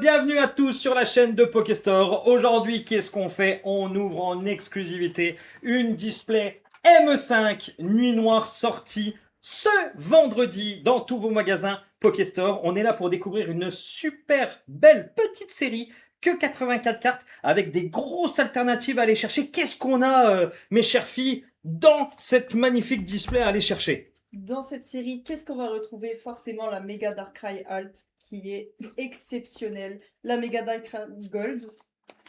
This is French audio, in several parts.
bienvenue à tous sur la chaîne de Pokestore. Aujourd'hui, qu'est-ce qu'on fait? On ouvre en exclusivité une display M5 Nuit Noire sortie ce vendredi dans tous vos magasins Pokestore. On est là pour découvrir une super belle petite série que 84 cartes avec des grosses alternatives à aller chercher. Qu'est-ce qu'on a, mes chères filles, dans cette magnifique display à aller chercher? Dans cette série, qu'est-ce qu'on va retrouver? Forcément la Mega Darkrai Alt qui est exceptionnelle. La Mega Darkrai Gold.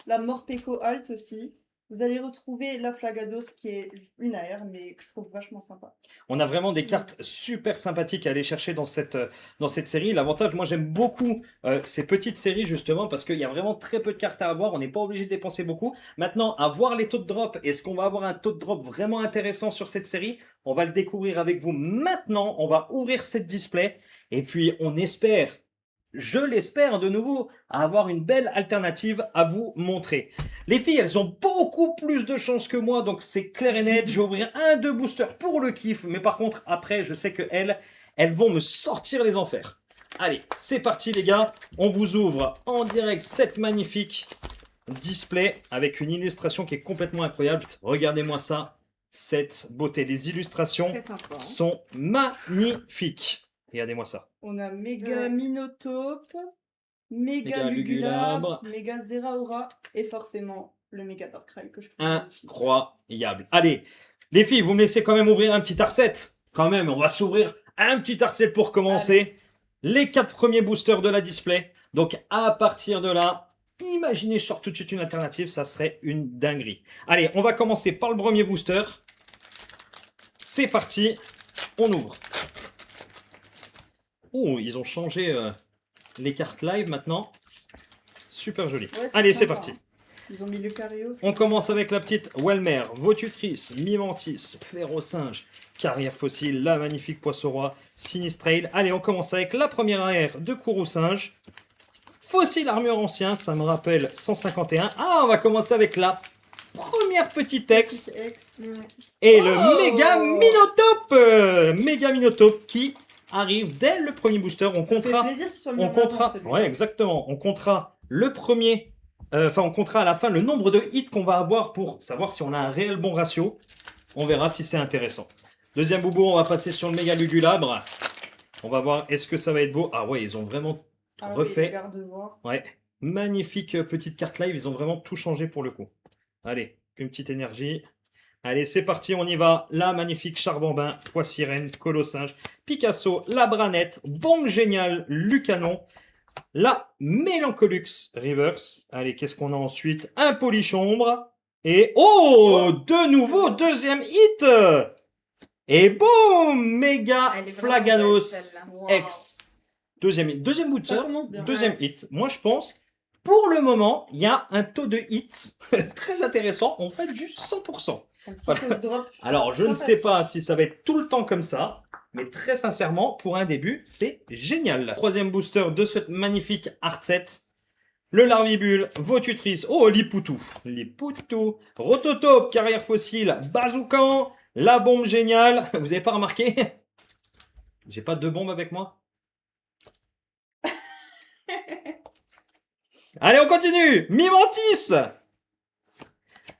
La Morpeko Alt aussi. Vous allez retrouver la Flagados qui est une AR mais que je trouve vachement sympa. On a vraiment des cartes super sympathiques à aller chercher dans cette série. L'avantage, moi j'aime beaucoup ces petites séries justement parce qu'il y a vraiment très peu de cartes à avoir. On n'est pas obligé de dépenser beaucoup. Maintenant, à voir les taux de drop, est-ce qu'on va avoir un taux de drop vraiment intéressant sur cette série? On va le découvrir avec vous maintenant. On va ouvrir cette display et puis on espère, je l'espère de nouveau, avoir une belle alternative à vous montrer. Les filles, elles ont beaucoup plus de chance que moi, donc c'est clair et net. Je vais ouvrir deux boosters pour le kiff, mais par contre, après, je sais que elles vont me sortir les enfers. Allez, c'est parti les gars. On vous ouvre en direct cette magnifique display avec une illustration qui est complètement incroyable. Regardez-moi ça, cette beauté. Les illustrations sont magnifiques. Regardez-moi ça. On a Méga Minotape, Méga Lugulabre, Méga Zeraora et forcément le Méga Darkrai que je trouve magnifique. Incroyable. Allez, les filles, vous me laissez quand même ouvrir un petit arset. Quand même, on va s'ouvrir un petit arset pour commencer. Allez. Les 4 premiers boosters de la display. Donc à partir de là, imaginez, je sors tout de suite une alternative, ça serait une dinguerie. Allez, on va commencer par le premier booster. C'est parti, on ouvre. Oh, ils ont changé les cartes live maintenant. Super joli. Ouais, allez, c'est parti. Ils ont mis le Lucario. On commence avec la petite Welmer, Votutrice, Mimantis, Ferrosinge, Carrière Fossile, la magnifique Poisson-Roi, Sinistrail. Allez, on commence avec la première AR de Kourou-Singe. Fossile Armure Ancien, ça me rappelle 151. Ah, on va commencer avec la première petite ex. Et le Méga Minotape. Méga Minotape qui arrive dès le premier booster. On comptera, ouais, exactement. On comptera le premier, on comptera à la fin le nombre de hits qu'on va avoir pour savoir si on a un réel bon ratio. On verra si c'est intéressant. Deuxième boubou, on va passer sur le Méga Lugulabre. On va voir, est-ce que ça va être beau? Ah ouais, ils ont vraiment refait. Ouais, magnifique petite carte live. Ils ont vraiment tout changé pour le coup. Allez, une petite énergie. Allez, c'est parti, on y va. La magnifique Charbambin, Poissirène, Colossinge, Picasso, la Branette, Bombe Géniale, Lucanon, la Mélancolux Reverse. Allez, qu'est-ce qu'on a ensuite? Un Polichombre. Et oh, de nouveau, deuxième hit. Et boum, Méga Flaganos X. Deuxième hit. Deuxième booster, deuxième hit. Moi, je pense, pour le moment, il y a un taux de hit très intéressant. On fait du 100%. Voilà. Alors, je ne sais pas si ça va être tout le temps comme ça, mais très sincèrement, pour un début, c'est génial. Troisième booster de cette magnifique art set. Le Larvibule, Votutrice, oh, Lipoutou, Rototope, Carrière Fossile, Bazoukan, la Bombe Géniale. Vous n'avez pas remarqué? J'ai pas deux bombes avec moi. Allez, on continue. Mimantis.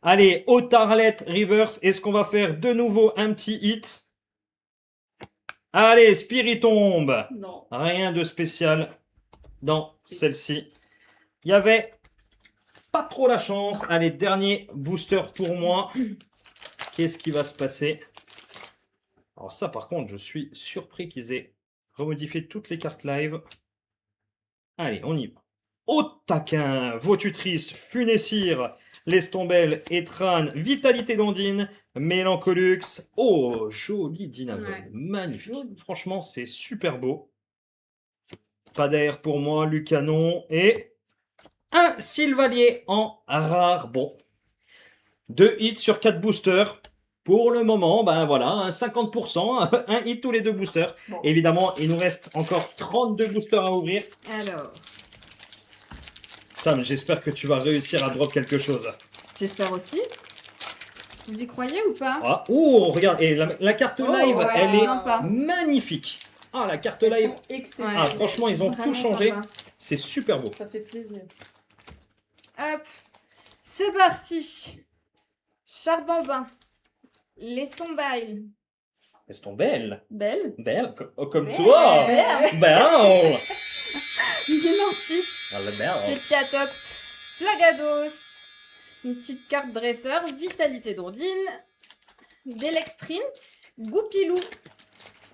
Allez, Otarlet Reverse. Est-ce qu'on va faire de nouveau un petit hit? Allez, Spiritombe. Non. Rien de spécial dans celle-ci. Il y avait pas trop la chance. Allez, dernier booster pour moi. Qu'est-ce qui va se passer? Alors ça, par contre, je suis surpris qu'ils aient remodifié toutes les cartes live. Allez, on y va. Au taquin, Votutrice, Funessire, Lestombelle, Etran, Vitalité d'Ondine, Mélancolux. Oh, joli Dynavol. Ouais. Magnifique. Joli. Franchement, c'est super beau. Pas d'air pour moi, Lucanon. Et un Sylvalier en rare. Bon. 2 hits sur 4 boosters. Pour le moment, ben voilà, 50%, un hit tous les 2 boosters. Bon. Évidemment, il nous reste encore 32 boosters à ouvrir. Alors. Sam, j'espère que tu vas réussir à drop quelque chose. J'espère aussi. Vous y croyez ou pas? Oh, regarde, et la carte live, elle est magnifique. Ah, la carte Elles live. sont excellentes. Ah, franchement, ils ont Vraiment tout changé. sympa. C'est super beau. Ça fait plaisir. Hop, c'est parti. Charbambin, Lestombail, Elles sont belles. Belle, Belles, comme Belle. toi. Belle. Mimantis, Ah, la belle. Sepiatop, Flagados, une petite carte dresseur, Vitalité d'Ondine, Delex Print, Goupilou.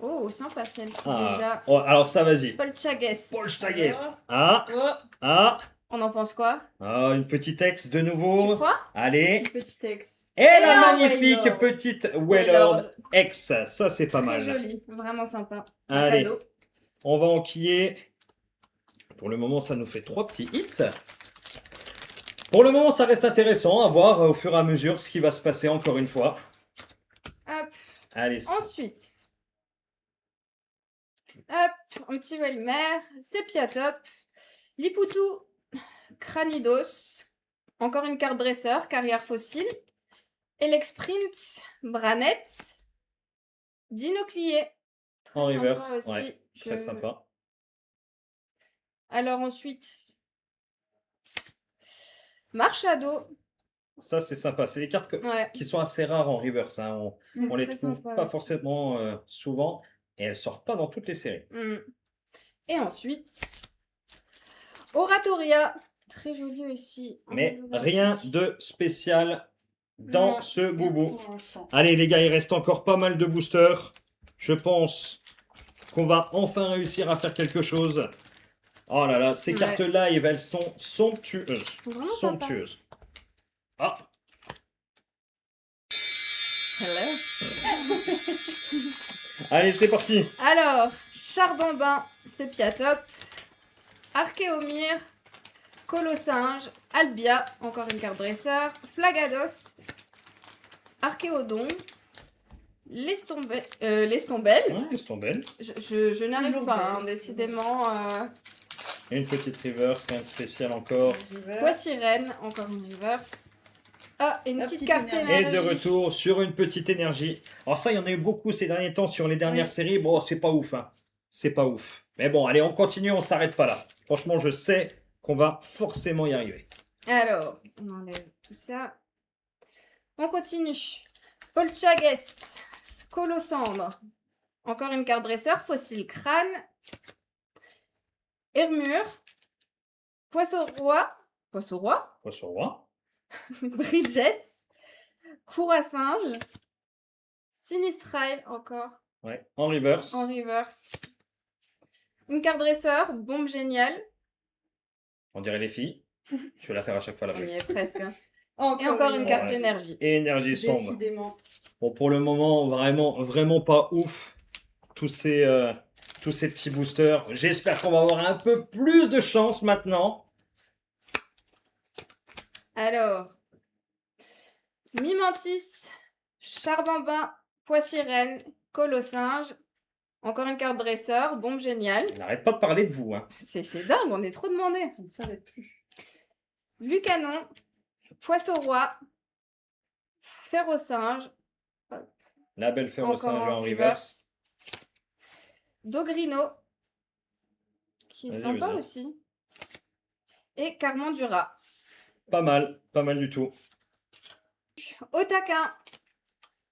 Oh, sympa celle Ah. déjà. Oh, alors ça, vas-y. Polchages. Polstages. Ah, Oh, ah. On en pense quoi? Ah, une petite ex de Tu nouveau. crois? Allez. petit ex. Et la un magnifique Wailord. petite Wailord. Wailord X. Ça, c'est pas Très mal. joli, vraiment sympa. Un Allez. cadeau. On va enquiller. Pour le moment, ça nous fait 3 petits hits. Pour le moment, ça reste intéressant à voir au fur et à mesure ce qui va se passer encore une fois. Hop. Allez. Ensuite, hop, un petit Welmer, Sepiatop, Lipoutou, Cranidos, encore une carte dresseur, carrière fossile, Elexprint, Branette, Dinoclier. Très En sympa reverse, aussi. ouais, très sympa. Alors ensuite, Marchado. Ça, c'est sympa. C'est des cartes Ouais. qui sont assez rares en reverse. Hein. On les Très trouve sympa pas aussi. forcément souvent et elles sortent pas dans toutes les séries. Mm. Et ensuite, Oratoria. Très joli aussi. en Mais holographique. rien de spécial dans Non. ce boubou. Pour l'instant. Allez les gars, il reste encore pas mal de boosters. Je pense qu'on va enfin réussir à faire quelque chose. Oh là là, ces Ouais. cartes live, elles sont somptueuses. Vraiment sympa. Somptueuses. Ah, Hello. allez, c'est parti. Alors, Charbambin, Sepiatop, Archéomir, Colossinge, Albia, encore une carte dresseur, Flagados, Archéodon, Lestombel. Ouais, elles sont belles. Je n'arrive Toujours pas, hein, belle. décidément. Et une petite reverse, rien de spécial encore. Poissirène, encore une reverse. Ah, et une La petite petite carte énergie. Et énergie. de retour sur une petite énergie. Alors ça, il y en a eu beaucoup ces derniers temps sur les dernières séries. Bon, c'est pas ouf, hein. C'est pas ouf. Mais bon, allez, on continue, on s'arrête pas là. Franchement, je sais qu'on va forcément y arriver. Alors, on enlève tout ça. On continue. Polchagest, Scolosandre. Encore une carte dresseur, Fossile Crâne. Hermure. Poisson-roi. Poisson-roi. Poisson roi. Bridget. Cour à singe. Sinistrail encore. Ouais, en reverse. En reverse. Une carte dresseur, bombe géniale. On dirait les filles. Je vais la faire à chaque fois la On y même. est presque. Et Encore, encore une carte Ouais. énergie. Et énergie sombre. Décidément. Bon, pour le moment, vraiment pas ouf. Tous ces petits boosters. J'espère qu'on va avoir un peu plus de chance maintenant. Alors, Mimantis, Charbambin, Poissirène, Colossinge. Encore une carte dresseur, bombe géniale. On n'arrête pas de parler de vous. Hein. C'est dingue, on est trop demandé. Ça ne s'arrête plus. Lucanon, Poisson-roi, Ferrosinge, La belle ferro-singe encore en reverse. Dogrino, qui est Vas-y, sympa vas-y. aussi. Et Carmandura. Pas mal du tout. Otaquin,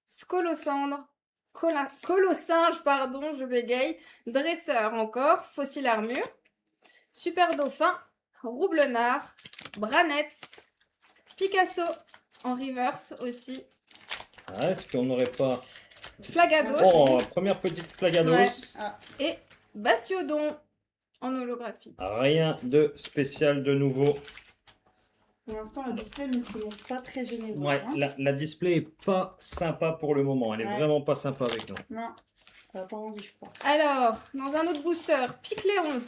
Scolosandre, Colossinge, pardon, je bégaye, Dresseur encore, Fossile Armure, Super Dauphin, Roublenard, Branette, Picasso en reverse aussi, Ah, est-ce qu'on n'aurait pas... Flagados Oh, première petite flagados. Ouais. Ah, et Bastiodon en holographie. Rien de spécial de nouveau. pour l'instant, la display ne se montre pas très généreuse. Ouais, hein. la display est pas sympa pour le moment. Elle est Ouais. vraiment pas sympa avec nous. Non, t'as pas envie, je crois. Alors, dans un autre booster, Picléon,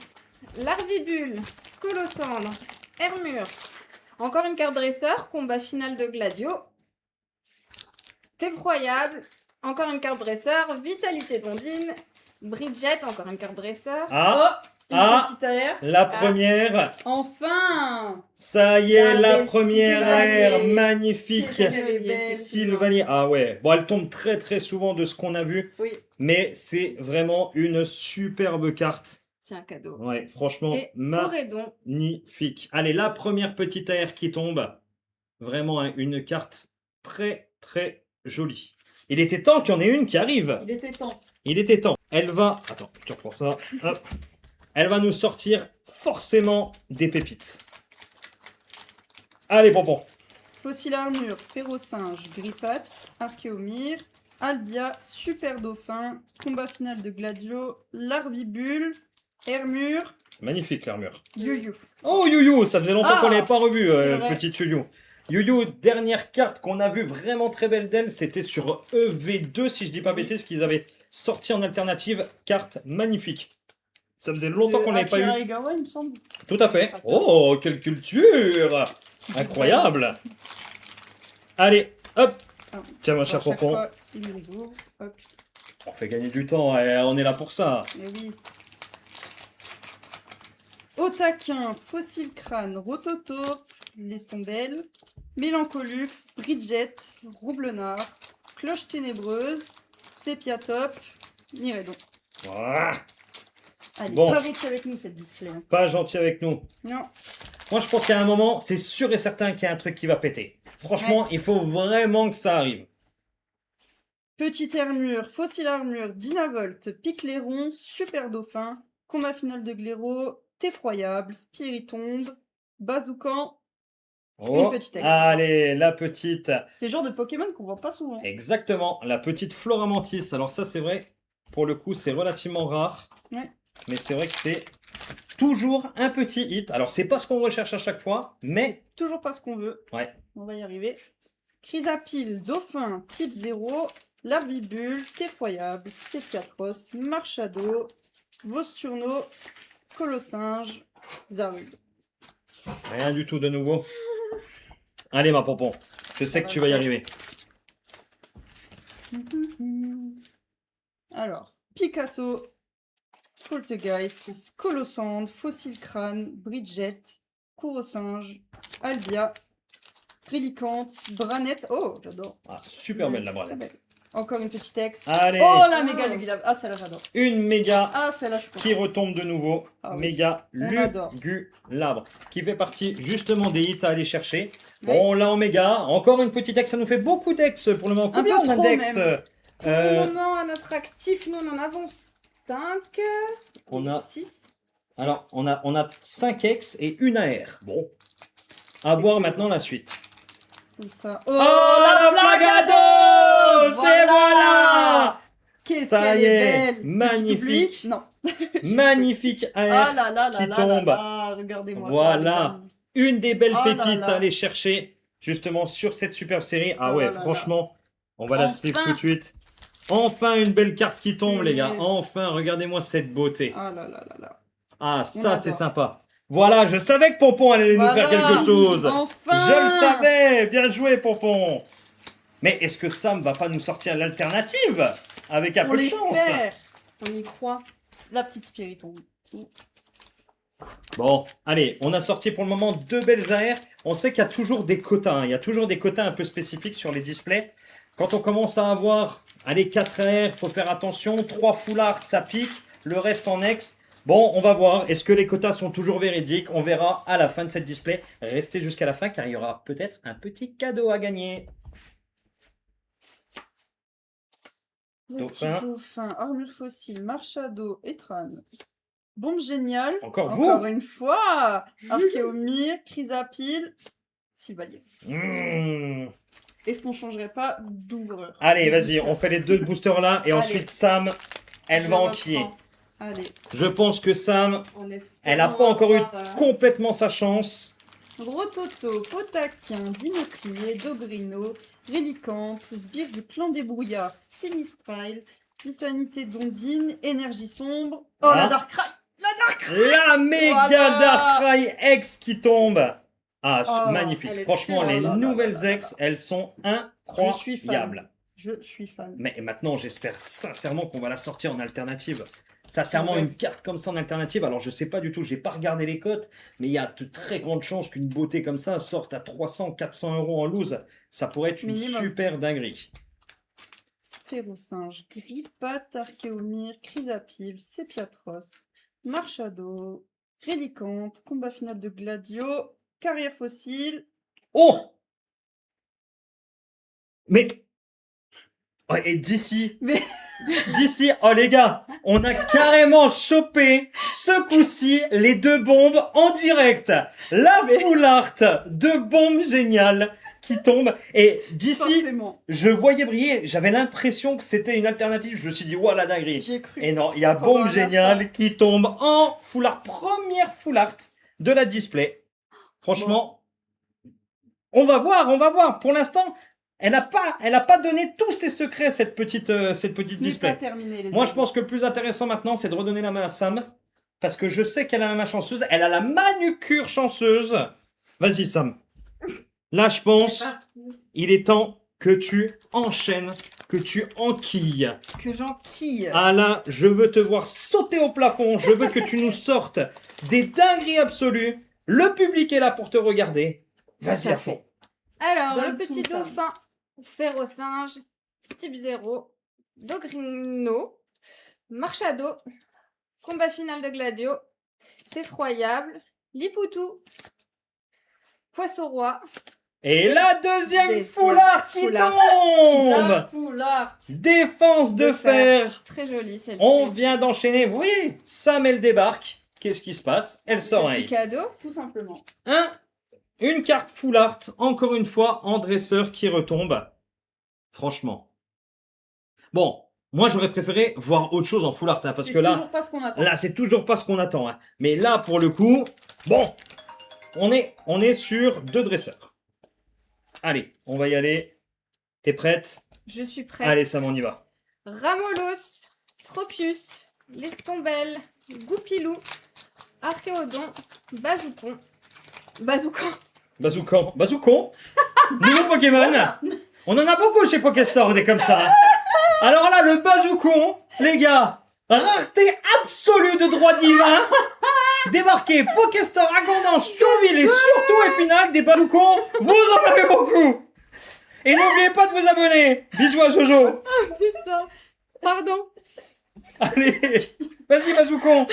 Larvibule, Scolosandre, Hermure, encore une carte dresseur, combat final de Gladio, Effroyable, encore une carte dresseur, Vitalité d'Ondine, Bridget, encore une carte dresseur, Ah, Une Ah, petite AR. la première. Enfin. Ça y est, La la belle première Sylvanie. AR. Magnifique. Qu'est-ce qu'elle est belle. Sylvanie. Ah ouais. Bon, elle tombe très très souvent de ce qu'on a vu. Oui. Mais c'est vraiment une superbe carte. Tiens, cadeau. Ouais, franchement, Et Corédon. magnifique. Allez, la première petite AR qui tombe. Vraiment une carte très très jolie. Il était temps qu'il y en ait une qui arrive. Il était temps. Il était temps. Elle va... Attends, tu reprends ça. Hop. Elle va nous sortir forcément des pépites. Allez, bonbon. Fossile armure, Férocinge, Grippat, Archéomir, Albia, Super Dauphin, combat final de Gladio, Larvibule, Hermure, Magnifique l'armure. Yu-Yu. Oh, Yu-Yu, ça faisait longtemps Ah, qu'on l'avait pas revu, c'est vrai. petit Yu-Yu. Yu-Yu, dernière carte qu'on a vue vraiment très belle d'elle, c'était sur EV2, si je dis pas bêtise, qu'ils avaient sorti en alternative. Carte magnifique. Ça faisait longtemps qu'on l'avait pas eu. Akira Egawa, il me semble. Tout à fait. Oh, quelle culture! Incroyable. Allez, hop. Ah, Tiens, mon alors, cher chaque Pompon. fois, il nous ouvre. Hop, On fait gagner du temps, on est là pour ça. mais oui. Otaquin, Fossile Crâne, Rototo, Lestombelle, Mélancolux, Bridget, Roublenard, Cloche Ténébreuse, Sépiatop, Miredon. Voilà. Allez, Bon. pas gentil avec nous cette display. hein. Pas gentil avec nous. Non. Moi, je pense qu'à un moment, c'est sûr et certain qu'il y a un truc qui va péter. Franchement, il faut vraiment que ça arrive. Petite armure, Fossile armure, Dynavolt, Picléron, Super Dauphin, combat final de Gléro, Effroyable, Spiritombe, Bazoukan. Oh, Une petite ex. allez, la petite. C'est le genre de Pokémon qu'on voit pas souvent. Exactement, la petite Floramantis. Alors ça, c'est vrai, pour le coup, c'est relativement rare. Ouais. Mais c'est vrai que c'est toujours un petit hit. Alors, c'est pas ce qu'on recherche à chaque fois, mais... C'est toujours pas ce qu'on veut. Ouais. On va y arriver. Chrysapile, Dauphin, type 0, Larvibule, Effroyable, Sépiatros, Marchado, Vosturno, Colossinge, Zarude. Rien du tout de nouveau. Allez, ma pompon. Je sais que tu vas y arriver. Alors, Picasso, Poltergeist, Colossande, Fossile Crâne, Bridget, Courrosinge, Albia, Rélicante, Branette. Oh, j'adore. Ah, super belle la Très branlette. belle. Encore une petite ex. Allez, Oh, la méga lugulable. Ah, celle-là, j'adore. une méga Ah, celle-là, je suis qui contente. retombe de nouveau. Ah oui. Méga On adore. lugulabre. Qui fait partie justement des hits à aller chercher. Oui. Bon, là en méga. Encore une petite ex. Ça nous fait beaucoup d'ex pour le moment. Un Combien peu on a trop, d'ex même. Pour le moment, à notre actif, nous, on en avons 5. On a... 6. Alors, on a 5 ex et une AR. Bon. À voir maintenant la suite. Putain. Oh, la Flagado! C'est voilà! Qu'est-ce Ça qu'elle y est est, belle. magnifique. Petit double 8. Non. Magnifique Ah AR. là là là qui là tombe. là là. Regardez-moi Voilà. ça, les amis. Une des belles Oh là pépites là. à aller chercher justement sur cette superbe série. Ah Oh ouais, là là. franchement, on va la Enfin. suivre tout de suite. Enfin une belle carte qui tombe, les gars. Yes. Enfin, regardez-moi cette beauté. Ah là là là là. Ah, ça, On c'est adore. sympa. Voilà, je savais que Pompon allait nous faire Voilà. quelque chose. Enfin. Je le savais. Bien joué, Pompon. Mais est-ce que Sam va pas nous sortir l'alternative avec un On peu de chance? l'espère. On y croit. La petite Spiritombe. Bon, allez, on a sorti pour le moment 2 belles AR. On sait qu'il y a toujours des quotas, hein. Il y a toujours des quotas un peu spécifiques sur les displays. Quand on commence à avoir, allez, 4 AR, faut faire attention. 3 full art, ça pique. Le reste en ex. Bon, on va voir. Est-ce que les quotas sont toujours véridiques? On verra à la fin de cette display. Restez jusqu'à la fin car il y aura peut-être un petit cadeau à gagner. Le petit Dauphin. dauphin, armure fossile, Marchado, Etran. Bombe géniale. Encore vous? Encore une fois. Archéomir, Chrysapile, Sylvalier. Mmh. Est-ce qu'on changerait pas d'ouvreur? Allez, vas-y, on fait les 2 boosters là. Et Allez. ensuite, Sam, elle Je va le enquiller. reprends. Allez. Je pense que Sam, On espère elle n'a pas encore eu avoir, complètement sa chance. Rototo, Potaquin, Dinocrier, Dogrino, Rélicante, Sbire du clan des brouillards, Sinistrile, Vitanité d'Ondine, Énergie sombre. Oh, Ah. la Darkrai! La méga Voilà. Darkrai X qui tombe. Ah, Oh, magnifique. elle est Franchement, très les belle. nouvelles X, elles sont suis fan. incroyables. Je suis fan. Mais maintenant, j'espère sincèrement qu'on va la sortir en alternative. Sincèrement, Ouais. une carte comme ça en alternative, alors je sais pas du tout, j'ai pas regardé les cotes, mais il y a de très grandes chances qu'une beauté comme ça sorte à 300, 400 euros en loose. Ça pourrait être une Minimum. super dinguerie. Férocinge, Grippat, Archéomir, Chrysapile, Sépiatros, Marchado, Rélicante, combat final de Gladio, carrière fossile. Oh! Mais. Oh, et d'ici. Mais- D'ici, oh les gars, on a carrément chopé ce coup-ci les deux bombes en direct. La full art de bombes géniales qui tombe. Et d'ici, Forcément. je voyais briller, j'avais l'impression que c'était une alternative. Je me suis dit, ouah la dinguerie. J'ai cru. Et non, il y a Pendant bombe un géniale instant. qui tombe en full art, première full art de la display. Franchement, on va voir. Pour l'instant, elle n'a pas donné tous ses secrets, cette petite Ce n'est display. pas terminé, les Moi, amis. je pense que le plus intéressant maintenant, c'est de redonner la main à Sam. Parce que je sais qu'elle a la main chanceuse. Elle a la manucure chanceuse. Vas-y, Sam. Là, je pense, C'est parti. il est temps que tu enchaînes, que tu enquilles. Que j'enquille. Ah là, je veux te voir sauter au plafond. Je veux que tu nous sortes des dingueries absolues. Le public est là pour te regarder. Vas-y Tout à à fond. Alors, Donne le tout, petit Sam. dauphin, Férocinge, type 0, Dogrino, Marchado, combat final de Gladio, Effroyable, Lipoutou, Poisson-Roi, Et la deuxième Deuxième foulard qui foulard. tombe. La full art. Défense de fer. très jolie celle-ci. On vient d'enchaîner. Oui, Sam, elle débarque. Qu'est-ce qui se passe? Elle sort un Petit hit. cadeau. Tout simplement. Une carte full art, encore une fois, en dresseur qui retombe. Franchement. Bon, moi j'aurais préféré voir autre chose en full art, hein, parce C'est que là, toujours pas ce qu'on attend. là c'est toujours pas ce qu'on attend. Hein. Mais là, pour le coup, bon, on est sur 2 dresseurs. Allez, on va y aller. T'es prête? Je suis prête. Allez, Sam, on y va. Ramolos, Tropius, Lestombelle, Goupilou, Archéodon, Bazoukon. Bazoucon. Nouveau Pokémon. On en a beaucoup chez Pokéstore, des comme ça. Alors là, le Bazoucon, les gars, rareté absolue de droit divin. Débarquez Pokéstore, Agondance, Thionville et surtout Épinal, des Bazoucons, vous en avez beaucoup. Et n'oubliez pas de vous abonner. Bisous à Jojo. Putain. Pardon. Allez, vas-y Bazoucon.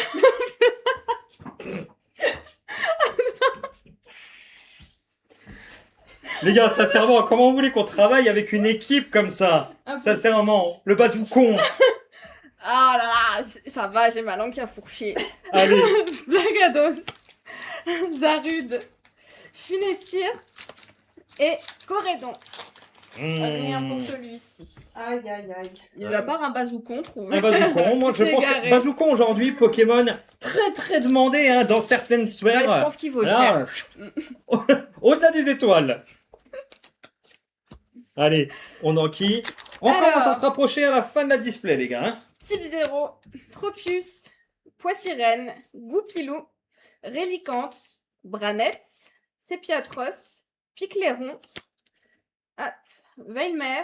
Les gars, sincèrement, comment vous voulez qu'on travaille avec une équipe comme ça? Sincèrement, le Bazoucon. Ah là là, ça va, j'ai ma langue qui a fourché. Allez, Blagados, Zarude, Funessir et Corédon. Rien pour celui-ci. Aïe, aïe, aïe. Mis à part un bazoukon, trouve. un Bazoucon. Moi, je C'est pense que égaré. Bazoucon aujourd'hui, Pokémon très très demandé hein, dans certaines Ouais, sphères. je pense qu'il vaut Là, cher. au-delà des étoiles. Allez, on enquille. On Alors. commence à se rapprocher à la fin de la display, les gars. Hein. Type 0, Tropius, Poissirène, Goupilou, Rélicante, Branette, Sépiatros, Picléron, Veilmer,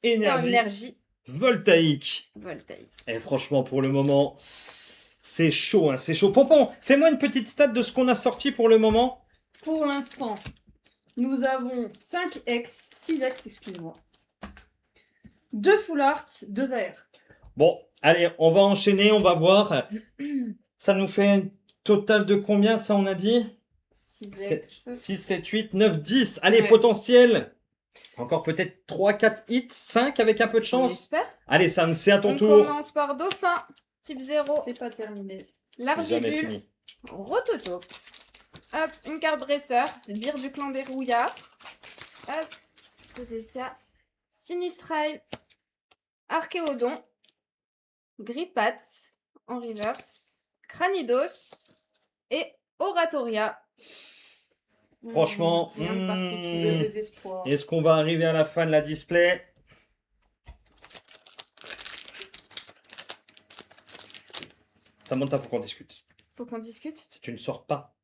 Énergie, Voltaïque. Voltaïque. Et franchement, pour le moment, c'est chaud, hein, c'est chaud. Pompon, fais-moi une petite stat de ce qu'on a sorti pour le moment. Pour l'instant, nous avons 6X, excusez-moi. 2 full art, 2 AR. Bon, allez, on va enchaîner, on va voir. Ça nous fait un total de combien, ça, on a dit 6X. 6, 7, 8, 9, 10. Allez, Ouais. potentiel. Encore peut-être 3, 4 hits, 5 avec un peu de chance. J'espère. Allez, Sam, c'est à ton On tour. commence par Dauphin, type 0, C'est pas terminé. C'est jamais Largibule, fini. Rototo. Hop, une carte dresseur, Sbire du clan des rouillards. Hop, posez ça. Sinistrail, Archéodon, Grippat en reverse, Cranidos et Oratoria. Franchement, Rien de particulier. Le désespoir. est-ce qu'on va arriver à la fin de la display? Samantha, faut qu'on discute. Faut qu'on discute? Si tu ne sors pas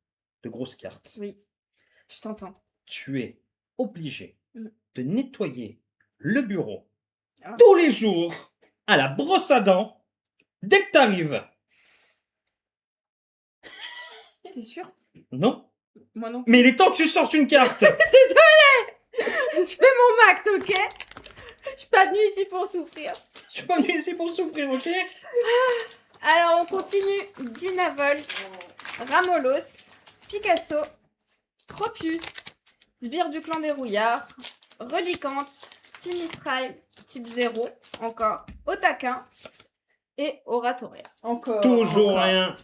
de grosses cartes, Oui, je t'entends. tu es obligé Mm. de nettoyer le bureau Ah. tous les jours à la brosse à dents Dès que t'arrives. T'es sûr? Non. Moi non. Mais il est temps que tu sortes une carte. Je fais mon max, ok? Je suis pas venue ici pour souffrir. Je suis pas venu ici pour souffrir, ok? Alors, on continue. Dynavolt, Ramolos, Picasso, Tropius, Sbire du clan des rouillards, Relicante, Sinistral, type 0, encore Otaquin et Oratoria. Encore. Toujours encore. rien.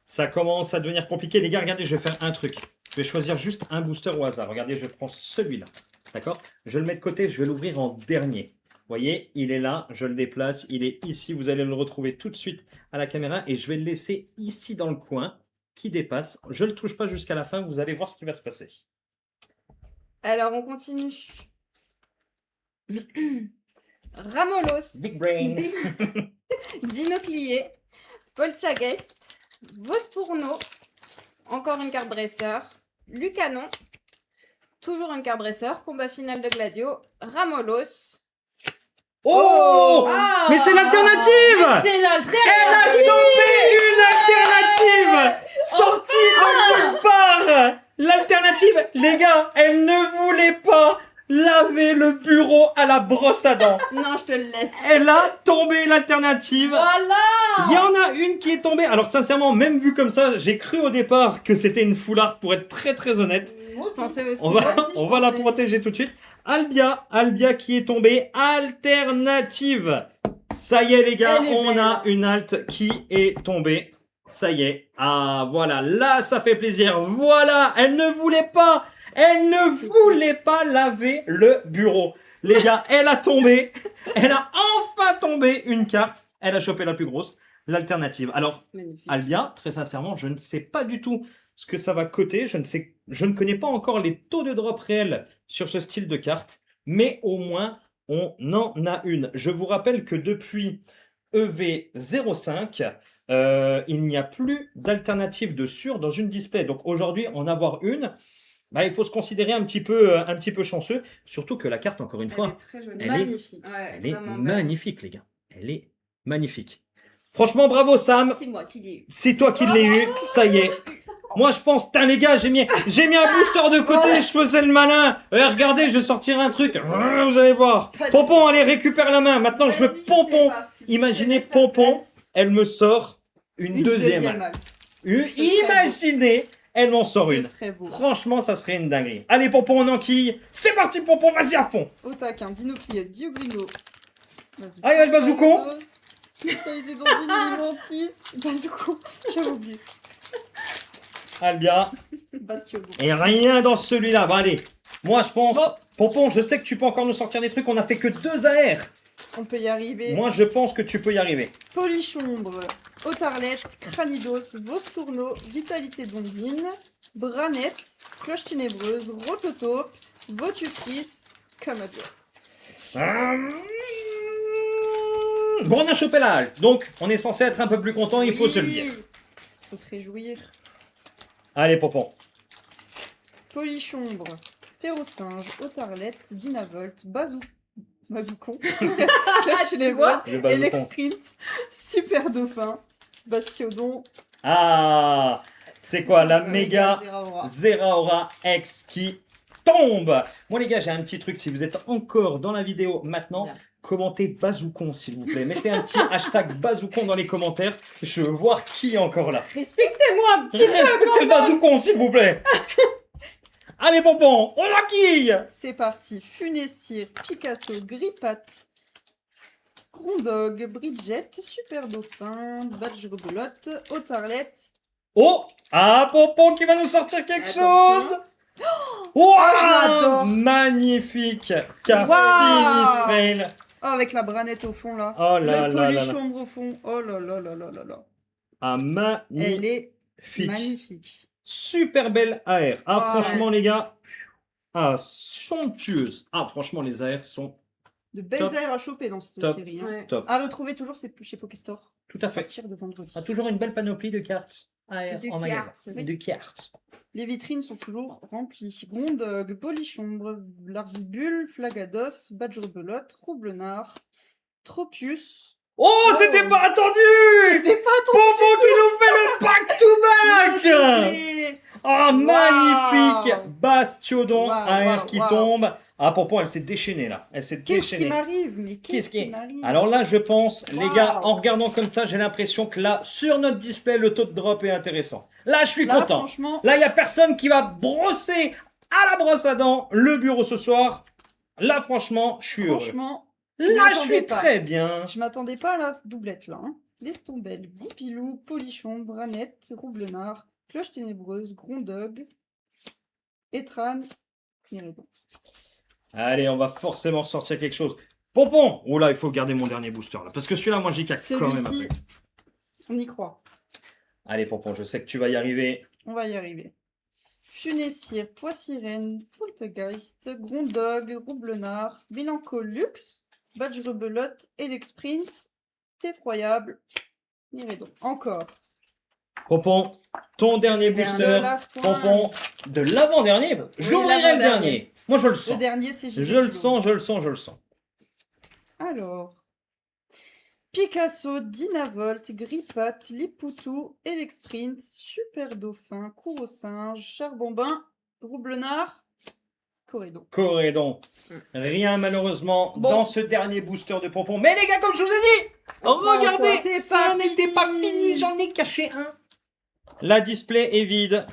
Ça commence à devenir compliqué. Les gars, regardez, je vais faire un truc. Je vais choisir juste un booster au hasard. Regardez, je prends celui-là. D'accord? Je le mets de côté, je vais l'ouvrir en dernier. Vous voyez, il est là, je le déplace, il est ici. Vous allez le retrouver tout de suite à la caméra et je vais le laisser ici dans le coin qui dépasse. Je ne le touche pas jusqu'à la fin, vous allez voir ce qui va se passer. Alors, on continue. Ramolos, Big brain. Dinoclier, Polchagest, Vostourno, encore une carte dresseur, Lucanon, toujours une carte dresseur, combat final de Gladio, Ramolos. Oh, Ah, mais c'est l'alternative! C'est la Elle a chopé une alternative sortie de nulle part. L'alternative, les gars, elle ne voulait pas laver le bureau à la brosse à dents. Non, je te le laisse. Elle a tombé l'alternative. Voilà. Il y en a une qui est tombée. Alors sincèrement, même vu comme ça, j'ai cru au départ que c'était une foularde pour être très très honnête. Moi Je aussi. pensais aussi. On va, Moi aussi, je on va la pensais. protéger tout de suite. Albia qui est tombée. Alternative. Ça y est les gars, Elle est on belle. a une alt qui est tombée. Ça y est. Ah voilà, là ça fait plaisir. Voilà, elle ne voulait pas laver le bureau. Les gars, elle a tombé. Elle a enfin tombé une carte. Elle a chopé la plus grosse, l'alternative. Alors, Magnifique. Albia, très sincèrement, je ne sais pas du tout ce que ça va coter. Je ne connais pas encore les taux de drop réels sur ce style de carte, mais au moins on en a une. Je vous rappelle que depuis EV05, il n'y a plus d'alternative de sûr dans une display. Donc aujourd'hui, en avoir une, bah, il faut se considérer un petit peu chanceux. Surtout que la carte, encore une Elle fois, est très jolie. elle est- Magnifique. Ouais, elle est vraiment belle. magnifique, les gars. Elle est magnifique. Franchement, bravo Sam. C'est moi qui l'ai eu. C'est toi qui l'as eu, ça y est. Moi, je pense, putain, les gars, j'ai mis un booster de côté, je faisais le malin. Regardez, je sortirai un truc. Vous allez voir. Pompon, allez, récupère la main. Maintenant, je veux Vas-y, Pompon. c'est parti. Imaginez Je te laisse Pompon, sa place. elle me sort une Une deuxième. acte. Imaginez, elle m'en sort Ce une. serait beau. Franchement, ça serait une dinguerie. Allez, Pompon, on enquille. C'est parti, Pompon, vas-y à fond. Otaquin, Dinoclier, Diogringo. Aïe, aïe, Bazoucon. Vitalité d'Ondine, Limontis. Bazoucon, j'avais oublié. Albia. Bastiogo. Et rien dans celui-là. Bon, allez. Moi, je pense. Bon. Pompon, je sais que tu peux encore nous sortir des trucs. On a fait que 2 AR. On peut y arriver. Moi, je pense que tu peux y arriver. Polichombre, Otarlette, Cranidos, Vostourno, Vitalité d'Ondine, Branette, Cloche Ténébreuse, Rototope, Votutrice, Camador. Bon, on a chopé la halte. Donc, on est censé être un peu plus content, il faut se le dire. Faut se réjouir. Allez, Pompon. Polichombre, Férocinge, Otarlette, Dynavolt, Bazoucon, Ah, Cloche Ténébreuse, Le bazookan. Elexprint, Super Dauphin, Bastiodon. Ah, c'est quoi la méga Zeraora. Zeraora X qui tombe. Moi, les gars, j'ai un petit truc. Si vous êtes encore dans la vidéo maintenant, Bien. commentez Bazoucon, s'il vous plaît. Mettez un petit hashtag Bazoucon dans les commentaires. Je veux voir qui est encore là. Respectez-moi un petit peu. Respectez le Bazoucon, s'il vous plaît. Allez, Pompon, on enquille. C'est parti. Funessir, Picasso, Grippat, Grondog, Bridget, Super Dauphin, Badge Rebelote, Otarlette. Oh, ah, Pompon qui va nous sortir quelque Attention. chose. Oh, je l'adore. magnifique. Carte Wow. Sinistrail. Oh, avec la branette au fond là. Oh là Le là là là. polichombre au fond. Oh là là là là là là. Ah, Elle est magnifique. magnifique. Super belle AR. Ah, Ouais. franchement, les gars. Ah, somptueuse. Ah, franchement, les AR sont De belles Top. airs à choper dans cette Top. série. Hein. Ouais. top. À retrouver toujours chez Pokestore. Tout à À fait. partir de vendredi. Ah, toujours une belle panoplie de cartes AR De en magasin. cartes. De cartes. Les vitrines sont toujours remplies. Grondog, Polichombre, Larvibule, Flagados, Badge Rebelote, Roublenard, Tropius, Oh, c'était pas attendu! C'était pas Pompon qui nous fait le back-to-back! Oh, magnifique! Bastiodon, Waouh, un waouh, R qui waouh. tombe. Ah, Pompon, elle s'est déchaînée là. Elle s'est Qu'est-ce qui déchaînée. m'arrive? Mais Qu'est-ce qu'est-ce qui qui m'arrive? Alors là, je pense, les gars, Waouh. en regardant comme ça, j'ai l'impression que là, sur notre display, le taux de drop est intéressant. Là, je suis Là, content. franchement, Là, il n'y a personne qui va brosser à la brosse à dents le bureau ce soir. Là, franchement, je suis heureux. franchement, Là, je m'attendais suis pas. très bien. je m'attendais pas à la doublette là. Hein. Lestombelle, Goupilou, Polichon, Branette, Roublenard, Cloche Ténébreuse, Grondog, Etran, Nérédon. Allez, on va forcément ressortir quelque chose. Pompon! Oh là, il faut garder mon dernier booster là. Parce que celui-là, moi, j'y casse quand même un Celui-ci, peu. on y croit. Allez, Pompon, je sais que tu vas y arriver. On va y arriver. Funessire, Poissirène, Poltergeist, Grondog, Roublenard, Mélancolux, Badge Rebelote, Elexprint, Effroyable, Nérédon. Encore. Pompon, ton dernier Le booster. Le last one. Pompon, de l'avant-dernier. J'ouvrirai le l'avant-dernier. dernier. Moi, je le Le sens. dernier, c'est Je le sens, je le sens, je le sens. Alors. Picasso, Dynavolt, Grippat, Lipoutou, Elexprint, Super Dauphin, Courrosinge, Charbonbin, Roublenard, Corridon. Corédon. Rien malheureusement Bon. dans ce dernier booster de Pompon. Mais les gars, comme je vous ai dit, regardez, c'est ça pas n'était pas fini. fini, j'en ai caché un. La display est vide.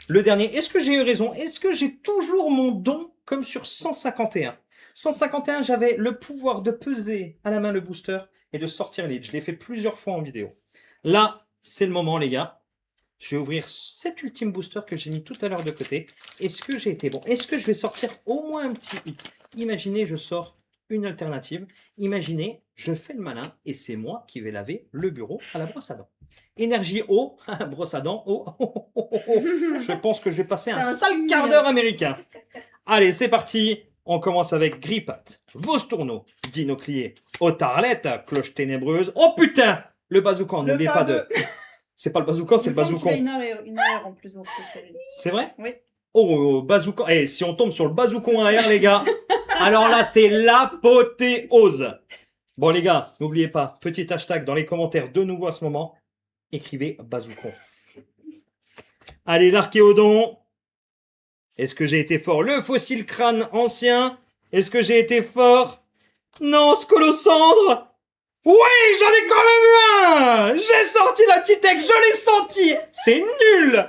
Le dernier, est-ce que j'ai eu raison? Est-ce que j'ai toujours mon don comme sur 151? 151, j'avais le pouvoir de peser à la main le booster et de sortir lead. Je l'ai fait plusieurs fois en vidéo. Là, c'est le moment, les gars. Je vais ouvrir cet ultime booster que j'ai mis tout à l'heure de côté. Est-ce que j'ai été bon? Est-ce que je vais sortir au moins un petit hit? Imaginez, je sors une alternative. Imaginez, je fais le malin et c'est moi qui vais laver le bureau à la brosse à dents. Énergie eau, brosse à dents, eau. Je pense que je vais passer un C'est un sale signe. quart d'heure américain. Allez, c'est parti. On commence avec Grippat, Vostourneau, Dinoclier, Otarlette, Cloche Ténébreuse. Oh putain! Le bazookan, Le n'oubliez pas de... fameux. C'est pas le bazookan, c'est Il le me semble qu'il a bazookan. une arrière en plus dans cette série. C'est vrai? Oui. Oh, bazookan. Eh, si on tombe sur le bazookan C'est arrière, les gars, alors là, c'est l'apothéose. Bon, les gars, n'oubliez pas, petit hashtag dans les commentaires de nouveau à ce moment. Écrivez bazookan. Allez, l'archéodon. Est-ce que j'ai été fort? Le fossile crâne ancien. Est-ce que j'ai été fort? Non, Scolosandre. Oui, j'en ai quand même eu un. J'ai sorti la petite ex, je l'ai senti. C'est nul,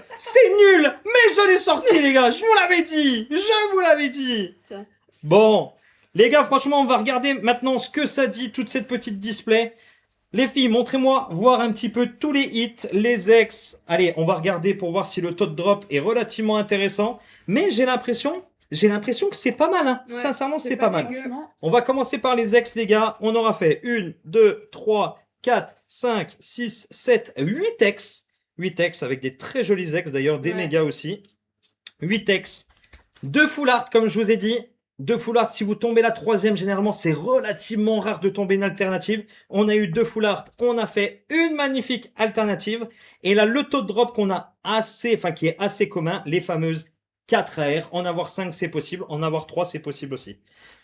mais je l'ai sorti, les gars. Je vous l'avais dit, Tiens. Bon, les gars, franchement, on va regarder maintenant ce que ça dit, toute cette petite display. Les filles, montrez-moi voir un petit peu tous les hits, les ex. Allez, on va regarder pour voir si le taux de drop est relativement intéressant. Mais j'ai l'impression que c'est pas mal. Hein. Ouais, Sincèrement, c'est c'est pas pas mal. dégueu. Franchement, On va commencer par les ex, les gars. On aura fait 1, 2, 3, 4, 5, 6, 7, 8 ex. 8 ex avec des très jolis ex, d'ailleurs, des Ouais. mégas aussi. 8 ex. 2 full art, comme je vous ai dit. 2 full art, si vous tombez la troisième, généralement, c'est relativement rare de tomber une alternative. On a eu 2 full art, on a fait une magnifique alternative. Et là, le taux de drop qu'on a qui est assez commun, les fameuses 4 AR. En avoir 5, c'est possible. En avoir 3, c'est possible aussi.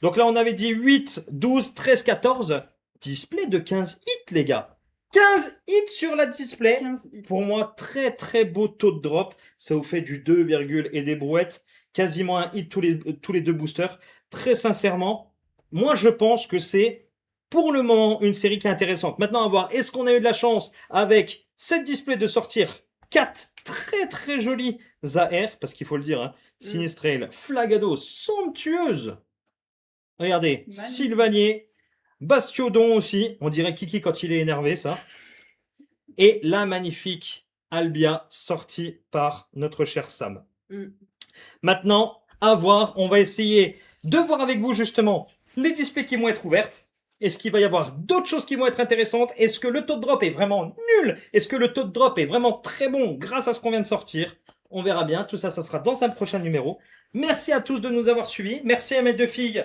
Donc là, on avait dit 8, 12, 13, 14. Display de 15 hits, les gars. 15 hits sur la display. 15 hits. Pour moi, très très beau taux de drop. Ça vous fait du 2, et des brouettes. Quasiment un hit tous les deux boosters. Très sincèrement, moi je pense que c'est pour le moment une série qui est intéressante. Maintenant à voir, est-ce qu'on a eu de la chance avec cette display de sortir 4 très très jolis AR, parce qu'il faut le dire, hein, Sinistrail, Flagado, somptueuse. Regardez, Magnifique. Sylvanier, Bastiodon aussi. On dirait Kiki quand il est énervé, ça. Et la magnifique Albia, sortie par notre cher Sam. Mm. Maintenant, à voir, on va essayer de voir avec vous justement les displays qui vont être ouvertes. Est-ce qu'il va y avoir d'autres choses qui vont être intéressantes? Est-ce que le taux de drop est vraiment nul? Est-ce que le taux de drop est vraiment très bon grâce à ce qu'on vient de sortir? On verra bien, tout ça, ça sera dans un prochain numéro. Merci à tous de nous avoir suivis. Merci à mes deux filles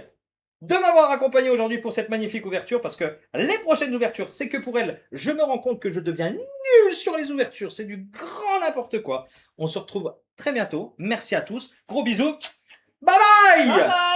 de m'avoir accompagné aujourd'hui pour cette magnifique ouverture, parce que les prochaines ouvertures, c'est que pour elles, je me rends compte que je deviens nul sur les ouvertures. C'est du grand n'importe quoi. On se retrouve très bientôt. Merci à tous. Gros bisous. Bye bye! Bye bye.